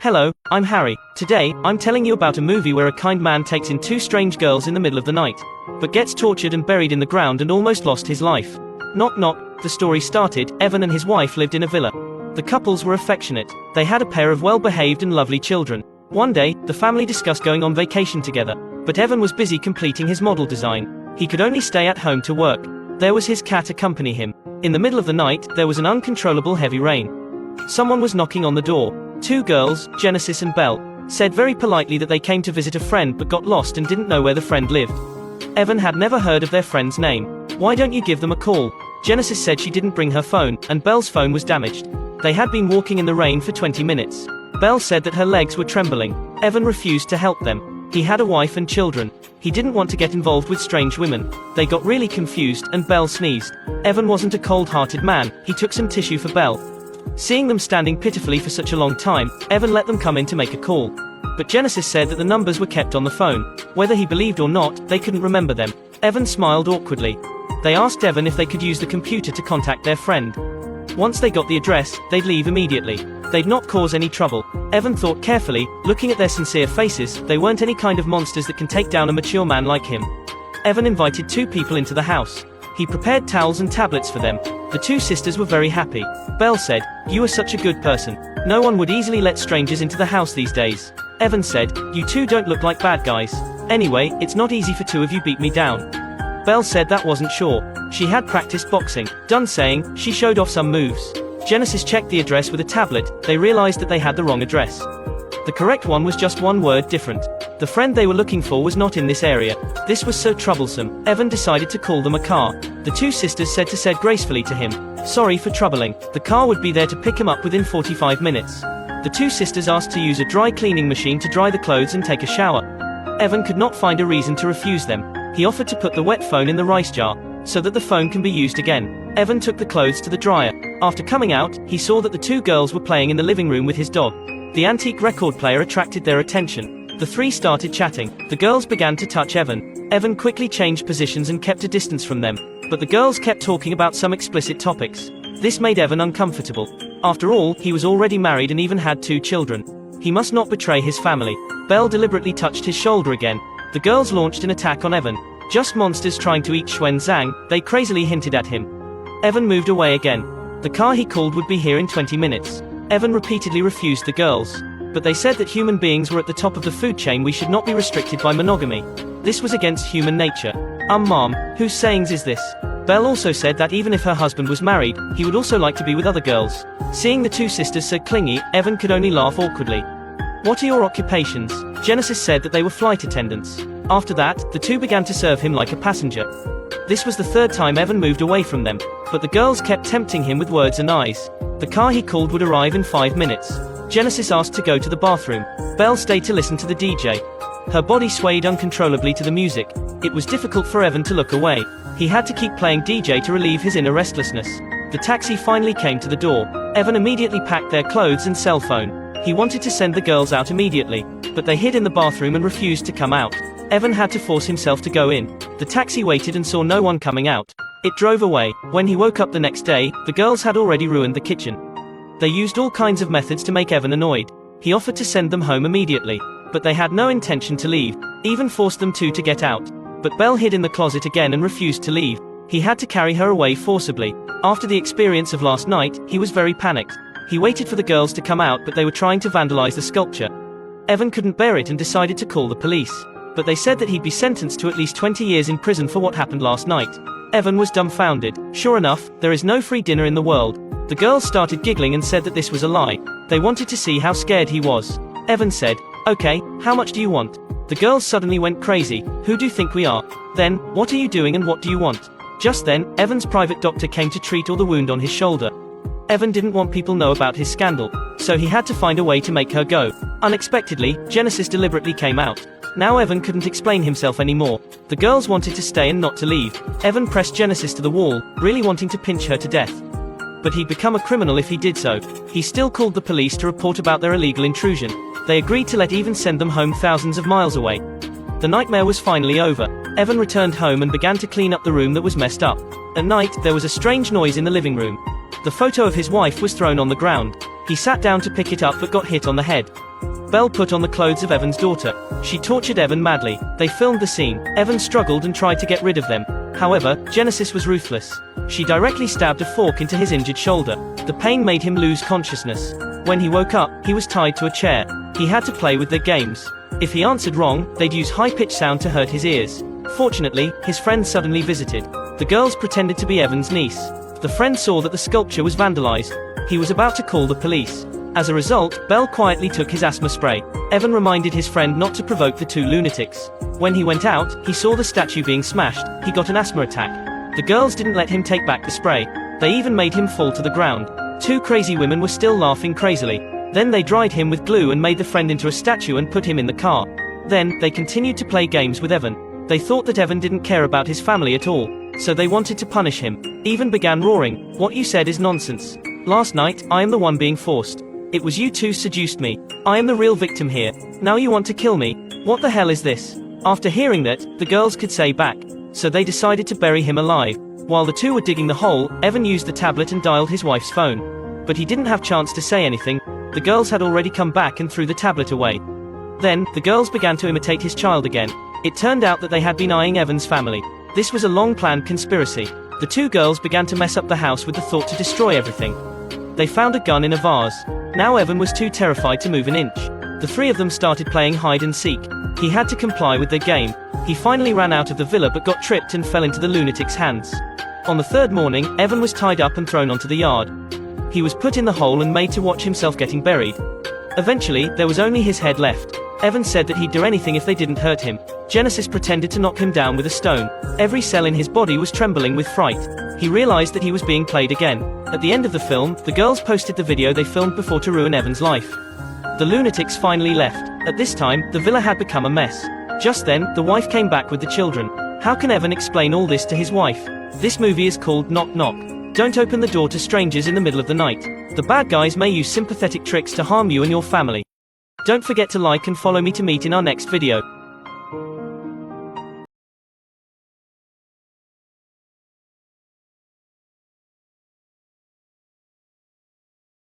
Hello, I'm Harry. Today, I'm telling you about a movie where a kind man takes in two strange girls in the middle of the night, but gets tortured and buried in the ground and almost lost his life. Knock knock. The story started, Evan and his wife lived in a villa. The couples were affectionate. They had a pair of well-behaved and lovely children. One day, the family discussed going on vacation together, but Evan was busy completing his model design. He could only stay at home to work. There was his cat accompany him. In the middle of the night, there was an uncontrollable heavy rain. Someone was knocking on the door. Two girls, Genesis and Belle, said very politely that they came to visit a friend but got lost and didn't know where the friend lived. Evan had never heard of their friend's name. Why don't you give them a call? Genesis said she didn't bring her phone, and Belle's phone was damaged. They had been walking in the rain for 20 minutes. Belle said that her legs were trembling. Evan refused to help them. He had a wife and children. He didn't want to get involved with strange women. They got really confused, and Belle sneezed. Evan wasn't a cold-hearted man. He took some tissue for Belle. Seeing them standing pitifully for such a long time, Evan let them come in to make a call. But Genesis said that the numbers were kept on the phone. Whether he believed or not, they couldn't remember them. Evan smiled awkwardly. They asked Evan if they could use the computer to contact their friend. Once they got the address, they'd leave immediately. They'd not cause any trouble. Evan thought carefully, looking at their sincere faces, they weren't any kind of monsters that can take down a mature man like him. Evan invited two people into the house. He prepared towels and tablets for them. The two sisters were very happy. Belle said, "You are such a good person. No one would easily let strangers into the house these days." Evan said, "You two don't look like bad guys. Anyway, it's not easy for two of you beat me down." Belle said that wasn't sure. She had practiced boxing. Done saying, she showed off some moves. Genesis checked the address with a tablet. They realized that they had the wrong address. The correct one was just one word different. The friend they were looking for was not in this area. This was so troublesome. Evan decided to call them a car. The two sisters said gracefully to him, "Sorry for troubling." The car would be there to pick him up within 45 minutes. The two sisters asked to use a dry cleaning machine to dry the clothes and take a shower. Evan could not find a reason to refuse them. He offered to put the wet phone in the rice jar, so that the phone can be used again. Evan took the clothes to the dryer. After coming out, he saw that the two girls were playing in the living room with his dog. The antique record player attracted their attention. The three started chatting. The girls began to touch Evan. Evan quickly changed positions and kept a distance from them. But the girls kept talking about some explicit topics. This made Evan uncomfortable. After all, he was already married and even had two children. He must not betray his family. Belle deliberately touched his shoulder again. The girls launched an attack on Evan. "Just monsters trying to eat Xuan Zhang," they crazily hinted at him. Evan moved away again. The car he called would be here in 20 minutes. Evan repeatedly refused the girls. But they said that human beings were at the top of the food chain. We should not be restricted by monogamy. This was against human nature. Mom, whose sayings is this? Belle also said that even if her husband was married, he would also like to be with other girls. Seeing the two sisters so clingy, Evan could only laugh awkwardly. "What are your occupations?" Genesis said that they were flight attendants. After that, the two began to serve him like a passenger. This was the third time Evan moved away from them, but the girls kept tempting him with words and eyes. The car he called would arrive in 5 minutes. Genesis asked to go to the bathroom. Belle stayed to listen to the DJ. Her body swayed uncontrollably to the music. It was difficult for Evan to look away. He had to keep playing DJ to relieve his inner restlessness. The taxi finally came to the door. Evan immediately packed their clothes and cell phone. He wanted to send the girls out immediately, but they hid in the bathroom and refused to come out. Evan had to force himself to go in. The taxi waited and saw no one coming out. It drove away. When he woke up the next day, the girls had already ruined the kitchen. They used all kinds of methods to make Evan annoyed. He offered to send them home immediately, but they had no intention to leave, even forced them to get out. But Belle hid in the closet again and refused to leave. He had to carry her away forcibly. After the experience of last night, he was very panicked. He waited for the girls to come out, but they were trying to vandalize the sculpture. Evan couldn't bear it and decided to call the police. But they said that he'd be sentenced to at least 20 years in prison for what happened last night. Evan was dumbfounded. Sure enough, there is no free dinner in the world. The girls started giggling and said that this was a lie. They wanted to see how scared he was. Evan said, "Okay, how much do you want?" The girls suddenly went crazy. "Who do you think we are? Then, what are you doing and what do you want?" Just then, Evan's private doctor came to treat all the wound on his shoulder. Evan didn't want people know about his scandal, so he had to find a way to make her go. Unexpectedly, Genesis deliberately came out. Now Evan couldn't explain himself anymore. The girls wanted to stay and not to leave. Evan pressed Genesis to the wall, really wanting to pinch her to death. But he'd become a criminal if he did so. He still called the police to report about their illegal intrusion. They agreed to let Evan send them home thousands of miles away. The nightmare was finally over. Evan returned home and began to clean up the room that was messed up. At night, there was a strange noise in the living room. The photo of his wife was thrown on the ground. He sat down to pick it up but got hit on the head. Belle put on the clothes of Evan's daughter. She tortured Evan madly. They filmed the scene. Evan struggled and tried to get rid of them. However, Genesis was ruthless. She directly stabbed a fork into his injured shoulder. The pain made him lose consciousness. When he woke up, he was tied to a chair. He had to play with their games. If he answered wrong, they'd use high-pitched sound to hurt his ears. Fortunately, his friend suddenly visited. The girls pretended to be Evan's niece. The friend saw that the sculpture was vandalized. He was about to call the police. As a result, Belle quietly took his asthma spray. Evan reminded his friend not to provoke the two lunatics. When he went out, he saw the statue being smashed. He got an asthma attack. The girls didn't let him take back the spray. They even made him fall to the ground. Two crazy women were still laughing crazily. Then they dried him with glue and made the friend into a statue and put him in the car. Then, they continued to play games with Evan. They thought that Evan didn't care about his family at all, so they wanted to punish him. Evan began roaring, "What you said is nonsense. Last night, I am the one being forced. It was you two seduced me. I am the real victim here. Now you want to kill me? What the hell is this?" After hearing that, the girls could say back. So they decided to bury him alive. While the two were digging the hole, Evan used the tablet and dialed his wife's phone. But he didn't have chance to say anything. The girls had already come back and threw the tablet away. Then, the girls began to imitate his child again. It turned out that they had been eyeing Evan's family. This was a long-planned conspiracy. The two girls began to mess up the house with the thought to destroy everything. They found a gun in a vase. Now Evan was too terrified to move an inch. The three of them started playing hide and seek. He had to comply with their game. He finally ran out of the villa but got tripped and fell into the lunatic's hands. On the third morning, Evan was tied up and thrown onto the yard. He was put in the hole and made to watch himself getting buried. Eventually, there was only his head left. Evan said that he'd do anything if they didn't hurt him. Genesis pretended to knock him down with a stone. Every cell in his body was trembling with fright. He realized that he was being played again. At the end of the film, the girls posted the video they filmed before to ruin Evan's life. The lunatics finally left. At this time, the villa had become a mess. Just then, the wife came back with the children. How can Evan explain all this to his wife? This movie is called Knock Knock. Don't open the door to strangers in the middle of the night. The bad guys may use sympathetic tricks to harm you and your family. Don't forget to like and follow me to meet in our next video.